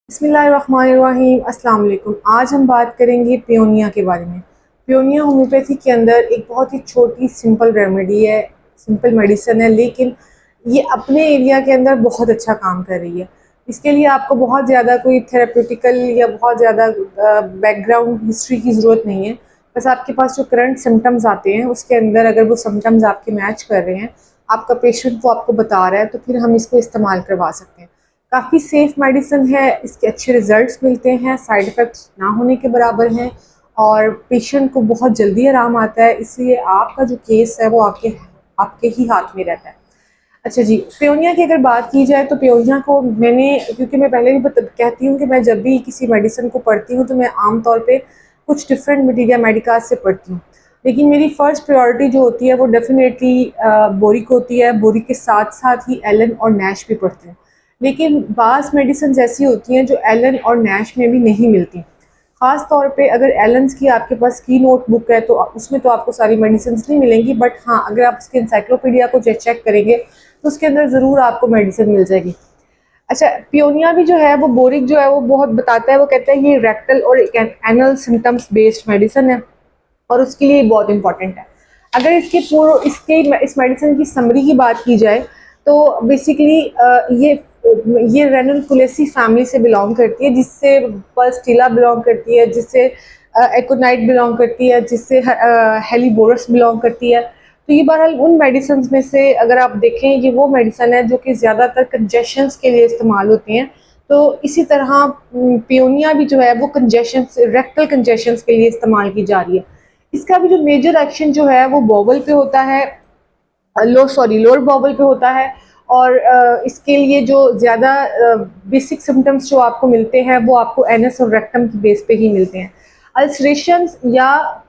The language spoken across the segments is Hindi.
बिस्मिल्लाहिर्रहमानिर्रहीम। अस्सलाम वालेकुम। आज हम बात करेंगे पियोनिया के बारे में। पियोनिया होम्योपैथी के अंदर एक बहुत ही छोटी सिंपल रेमेडी है, सिंपल मेडिसिन है, लेकिन ये अपने एरिया के अंदर बहुत अच्छा काम कर रही है। इसके लिए आपको बहुत ज़्यादा कोई थेरेप्यूटिकल या बहुत ज़्यादा बैकग्राउंड हिस्ट्री की ज़रूरत नहीं है। बस आपके पास जो करंट सिम्टम्स आते हैं उसके अंदर अगर वो सिम्टम्स आपके मैच कर रहे हैं, आपका पेशेंट वो आपको बता रहा है, तो फिर हम इसको इस्तेमाल करवा सकते हैं। काफ़ी सेफ मेडिसिन है, इसके अच्छे रिजल्ट्स मिलते हैं, साइड इफ़ेक्ट्स ना होने के बराबर हैं और पेशेंट को बहुत जल्दी आराम आता है। इसलिए आपका जो केस है वो आपके आपके ही हाथ में रहता है। अच्छा जी, पियोनिया की अगर बात की जाए तो पियोनिया को मैंने, क्योंकि मैं पहले भी कहती हूँ कि मैं जब भी किसी मेडिसिन को पढ़ती हूँ तो मैं आम तौर पे कुछ डिफरेंट मटीरिया मेडिकास से पढ़ती हूँ, लेकिन मेरी फ़र्स्ट प्रायोरिटी जो होती है वो डेफिनेटली बोरिक होती है। बोरिक के साथ साथ ही एलन और नैश भी पढ़ती हूँ, लेकिन बाज़ मेडिसिन ऐसी होती हैं जो एलन और नैश में भी नहीं मिलती। ख़ास तौर पे अगर एलन्स की आपके पास की नोटबुक है तो उसमें तो आपको सारी मेडिसिन नहीं मिलेंगी, बट हाँ, अगर आप उसके इंसाइक्लोपीडिया को चेक करेंगे तो उसके अंदर ज़रूर आपको मेडिसिन मिल जाएगी। अच्छा, पियोनिया भी जो है वो बोरिक जो है वो बहुत बताता है, वो कहता है ये रेक्टल और एनल सिम्टम्स बेस्ड मेडिसिन है और उसके लिए बहुत इंपॉर्टेंट है। अगर इस मेडिसिन की समरी की बात की जाए तो बेसिकली ये रेनुनकुलेसी फैमिली से बिलोंग करती है, जिससे पल्सटीला बिलोंग करती है, जिससे एकोनाइट बिलोंग करती है, जिससे हेलीबोरस बिलोंग करती है। तो ये बहरहाल उन मेडिसिन में से अगर आप देखें, ये वो मेडिसिन है जो कि ज़्यादातर कंजेशंस के लिए इस्तेमाल होती हैं। तो इसी तरह पियोनिया भी जो है वो रेक्टल कंजेशंस के लिए इस्तेमाल की जा रही है। इसका भी जो मेजर एक्शन जो है वो बॉवल पे होता है, लोअर बॉवल पे होता है। और इसके लिए जो ज़्यादा बेसिक सिम्टम्स जो आपको मिलते हैं वो आपको एनस और रेक्टम की बेस पे ही मिलते हैं। अल्सरेशंस या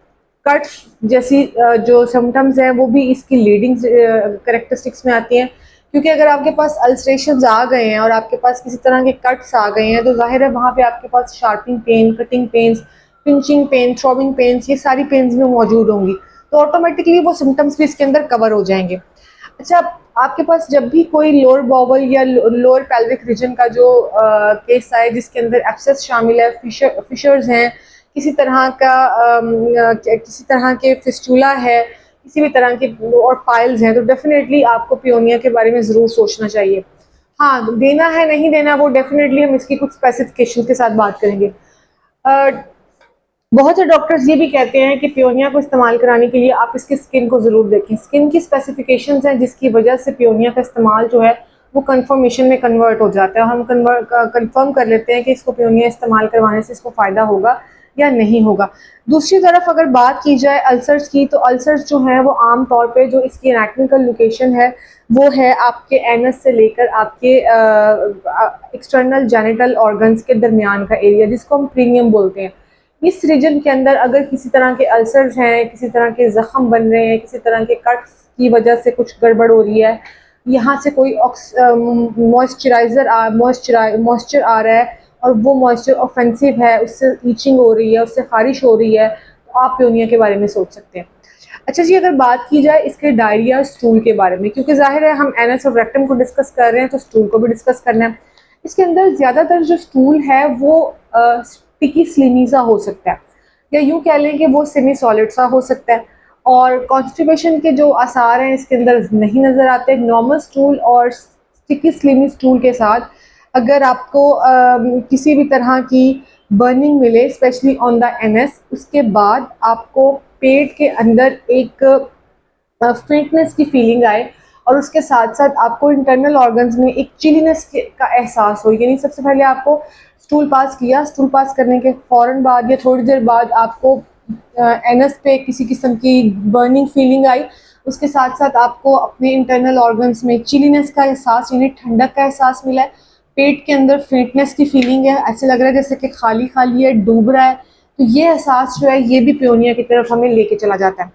कट्स जैसी जो सिम्टम्स हैं वो भी इसकी लीडिंग करेक्टरिस्टिक्स में आती हैं, क्योंकि अगर आपके पास अल्सरेशंस आ गए हैं और आपके पास किसी तरह के कट्स आ गए हैं तो जाहिर है वहाँ पे आपके पास sharping pain, cutting pains, pinching pain, throbbing pains, ये सारी पेन्स भी मौजूद होंगी, तो ऑटोमेटिकली वो सिम्टम्स भी इसके अंदर कवर हो जाएंगे। अच्छा, आपके पास जब भी कोई लोअर बॉवल या लोअर पेल्विक रीजन का जो केस आए जिसके अंदर एब्सेस शामिल है, फिशर्स हैं, किसी तरह के फिस्टूला है, किसी भी तरह के और पाइल्स हैं, तो डेफिनेटली आपको पियोनिया के बारे में ज़रूर सोचना चाहिए। हाँ, देना है नहीं देना वो डेफिनेटली हम इसकी कुछ स्पेसिफिकेशन के साथ बात करेंगे। बहुत से डॉक्टर्स ये भी कहते हैं कि पियोनिया को इस्तेमाल कराने के लिए आप इसकी स्किन को ज़रूर देखें। स्किन की स्पेसिफिकेशंस हैं जिसकी वजह से पियोनिया का इस्तेमाल जो है वो कन्फर्मेशन में कन्वर्ट हो जाता है। हम कन्फर्म कर लेते हैं कि इसको पियोनिया इस्तेमाल करवाने से इसको फ़ायदा होगा या नहीं होगा। दूसरी तरफ अगर बात की जाए अल्सर्स की, तो अल्सर्स जो हैं वो आम तौर पे जो इसकी एनाटॉमिकल लोकेशन है वो है आपके एनस से लेकर आपके एक्सटर्नल जेनिटल ऑर्गन्स के दरमियान का एरिया, जिसको हम प्रीनियम बोलते हैं। इस रीजन के अंदर अगर किसी तरह के अल्सर्स हैं, किसी तरह के ज़ख़म बन रहे हैं, किसी तरह के कट्स की वजह से कुछ गड़बड़ हो रही है, यहाँ से कोई मॉइस्चर आ रहा है और वो मॉइस्चर ऑफेंसिव है, उससे ईचिंग हो रही है, उससे ख़ारिश हो रही है, तो आप पियोनिया के बारे में सोच सकते हैं। अच्छा जी, अगर बात की जाए इसके डायरिया स्टूल के बारे में, क्योंकि ज़ाहिर है हम एनएस और रेक्टम को डिस्कस कर रहे हैं तो स्टूल को भी डिस्कस करना है। इसके अंदर ज़्यादातर जो स्टूल है वो स्टिकी स्लिमी सा हो सकता है, या यूँ कह लें कि वो सेमी सॉलिड सा हो सकता है, और कॉन्स्टिपेशन के जो आसार हैं इसके अंदर नहीं नज़र आते। नॉर्मल स्टूल और स्टिकी स्लिमी स्टूल के साथ अगर आपको किसी भी तरह की बर्निंग मिले, स्पेशली ऑन द एनएस, उसके बाद आपको पेट के अंदर एक फिटनेस की फीलिंग आए और उसके साथ साथ आपको इंटरनल ऑर्गन्स में एक चिलीनेस का एहसास हो, यानी सबसे पहले आपको स्टूल पास किया, स्टूल पास करने के फ़ौरन बाद या थोड़ी देर बाद आपको एनस पे किसी किस्म की बर्निंग फीलिंग आई, उसके साथ साथ आपको अपने इंटरनल ऑर्गन्स में चिलीनेस का एहसास यानी ठंडक का एहसास मिला है, पेट के अंदर फिटनेस की फीलिंग है, ऐसे लग रहा है जैसे कि खाली खाली है, डूब रहा है, तो ये एहसास जो है ये भी पियोनिया की तरफ हमें लेके चला जाता है।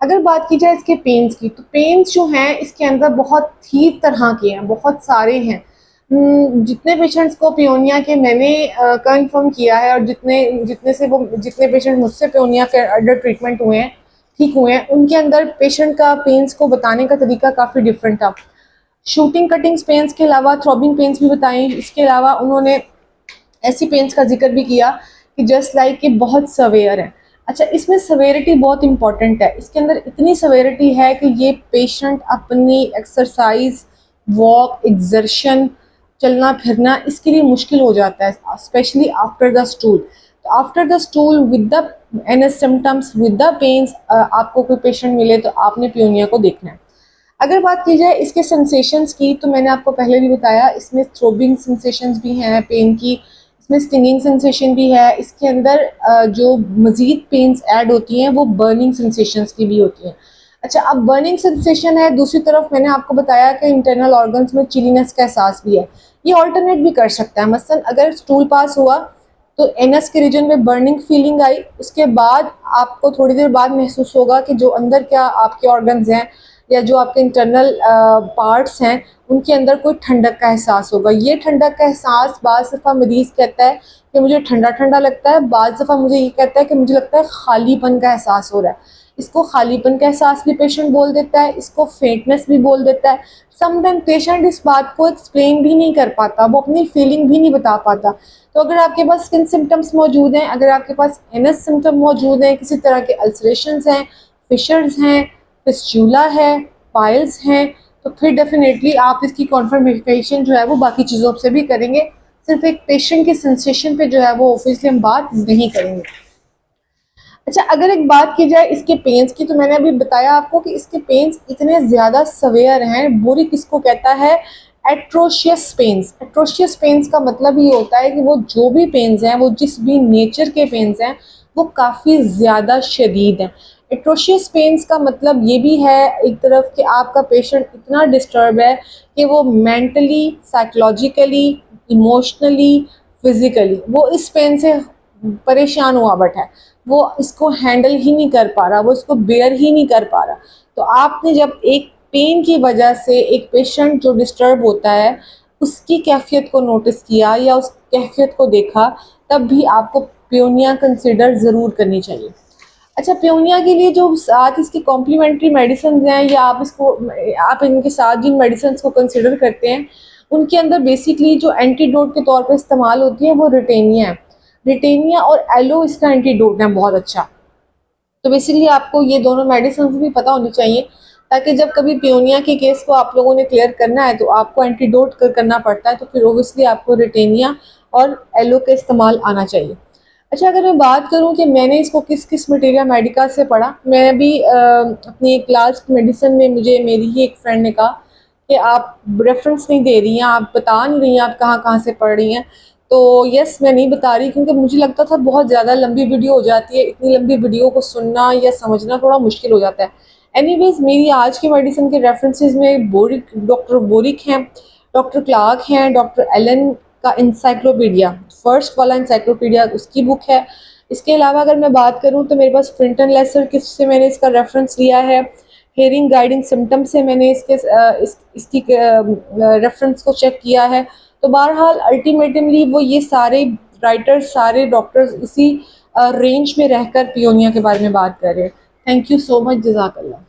अगर बात की जाए इसके पेन्स की, तो पेन्स जो हैं इसके अंदर बहुत ही तरह के हैं, बहुत सारे हैं। जितने पेशेंट्स को पियोनिया के मैंने कंफर्म किया है और जितने पेशेंट मुझसे पियोनिया के अंडर ट्रीटमेंट हुए हैं, ठीक हुए हैं, उनके अंदर पेशेंट का पेन्स को बताने का तरीका काफ़ी डिफरेंट था। शूटिंग कटिंग्स पेन्स के अलावा थ्रॉबिंग पेन्स भी बताएं, इसके अलावा उन्होंने ऐसी पेन्स का जिक्र भी किया कि जस्ट लाइक कि बहुत सवेयर है। अच्छा, इसमें सवेरिटी बहुत इंपॉर्टेंट है। इसके अंदर इतनी सवेरिटी है कि ये पेशेंट अपनी एक्सरसाइज, वॉक, एग्जर्शन, चलना फिरना इसके लिए मुश्किल हो जाता है, स्पेशली आफ्टर द स्टूल। तो after the stool with the NS symptoms, with the pains, आपको कोई पेशेंट मिले तो आपने पियोनिया को देखना है। अगर बात की जाए इसके सेंसेशंस की, तो मैंने आपको पहले भी बताया, इसमें थ्रोबिंग सेंसेशंस भी हैं पेन की, इसमें स्टिंगिंग सेंसेशन भी है। इसके अंदर जो मज़ीद पेन्स ऐड होती हैं वो बर्निंग सेंसेशंस की भी होती हैं। अच्छा, अब बर्निंग सेंसेशन है, दूसरी तरफ मैंने आपको बताया कि इंटरनल ऑर्गन्स में चिलीनेस का एहसास भी है। ये ऑल्टरनेट भी कर सकता है। मसलन अगर स्टूल पास हुआ तो एनएस के रीजन में बर्निंग फीलिंग आई, उसके बाद आपको थोड़ी देर बाद महसूस होगा कि जो अंदर क्या आपके ऑर्गन्स हैं या जो आपके इंटरनल पार्ट्स हैं उनके अंदर कोई ठंडक का एहसास होगा। ये ठंडक का एहसास बाज़ दफ़ा मरीज़ कहता है कि मुझे ठंडा ठंडा लगता है, बाज़ दफ़ा मुझे ये कहता है कि मुझे लगता है खालीपन का एहसास हो रहा है। इसको खालीपन का एहसास भी पेशेंट बोल देता है, इसको फेंटनेस भी बोल देता है। समटाइम पेशेंट इस बात को एक्सप्लेन भी नहीं कर पाता, वो अपनी फीलिंग भी नहीं बता पाता। तो अगर आपके पास स्किन सिम्टम्स मौजूद हैं, अगर आपके पास एनएस सिम्टम मौजूद हैं, किसी तरह के अल्सरेशंस हैं, फिशर्स हैं, फिस्चूला है, पाइल्स हैं, तो फिर डेफिनेटली आप इसकी कॉन्फर्मेशन जो है वो बाकी चीज़ों से भी करेंगे। सिर्फ एक पेशेंट के सेंसेशन पे जो है वो ऑब्वियसली हम बात नहीं करेंगे। अच्छा, अगर एक बात की जाए इसके पेन्स की, तो मैंने अभी बताया आपको कि इसके पेन्स इतने ज़्यादा सवेयर हैं। बोरिक इसको कहता है एट्रोशियस पेन्स। एट्रोशियस पेन्स का मतलब ये होता है कि वो जो भी पेन्स हैं, वो जिस भी नेचर के पेन्स हैं, वो काफ़ी ज़्यादा शदीद हैं। एट्रोशियस पेन्स का मतलब ये भी है एक तरफ कि आपका पेशेंट इतना डिस्टर्ब है कि वो मेंटली, साइकोलॉजिकली, इमोशनली, फिज़िकली वो इस पेन से परेशान हुआ बैठा है। वो इसको हैंडल ही नहीं कर पा रहा, वो इसको बेयर ही नहीं कर पा रहा। तो आपने जब एक पेन की वजह से एक पेशेंट जो डिस्टर्ब होता है उसकी कैफियत को नोटिस किया या उस कैफियत को देखा, तब भी आपको पियोनिया कंसिडर ज़रूर करनी चाहिए। अच्छा, पियोनिया के लिए जो साथ इसकी कॉम्प्लीमेंट्री मेडिसिन हैं, या आप इनके साथ जिन मेडिसिन को कंसिडर करते हैं उनके अंदर बेसिकली जो एंटीडोट के तौर पर इस्तेमाल होती है वो रिटेनिया है। रिटेनिया और एलो इसका एंटीडोट है बहुत अच्छा। तो बेसिकली आपको ये दोनों मेडिसिन भी पता होनी चाहिए, ताकि जब कभी पियोनिया के केस को आप लोगों ने क्लियर करना है तो आपको एंटीडोट करना पड़ता है, तो फिर ओबियसली आपको रिटेनिया और एलो का इस्तेमाल आना चाहिए। अच्छा, अगर मैं बात करूं कि मैंने इसको किस किस मटेरिया मेडिका से पढ़ा, मैं भी अपनी क्लास मेडिसिन में मुझे मेरी ही एक फ्रेंड ने कहा कि आप रेफरेंस नहीं दे रही हैं, आप बता नहीं रही हैं आप कहाँ कहाँ से पढ़ रही हैं। तो यस, मैं नहीं बता रही क्योंकि मुझे लगता था बहुत ज़्यादा लंबी वीडियो हो जाती है, इतनी लंबी वीडियो को सुनना या समझना थोड़ा मुश्किल हो जाता है। एनीवेज, मेरी आज की मेडिसिन के रेफरेंसेस में डॉक्टर बोरिक हैं, डॉक्टर क्लार्क हैं, डॉक्टर एलन का इंसाइक्लोपीडिया, फर्स्ट वाला इंसाइक्लोपीडिया उसकी बुक है। इसके अलावा अगर मैं बात करूँ तो मेरे पास फ्रिंटन लेसर किससे मैंने इसका रेफरेंस लिया है, हेयरिंग गाइडिंग सिम्टम से मैंने इसकी रेफरेंस को चेक किया है। तो बहरहाल अल्टीमेटली वो ये सारे राइटर्स, सारे डॉक्टर्स इसी रेंज में रहकर पियोनिया के बारे में बात कर रहे हैं। थैंक यू सो मच, जज़ाकल्लाह।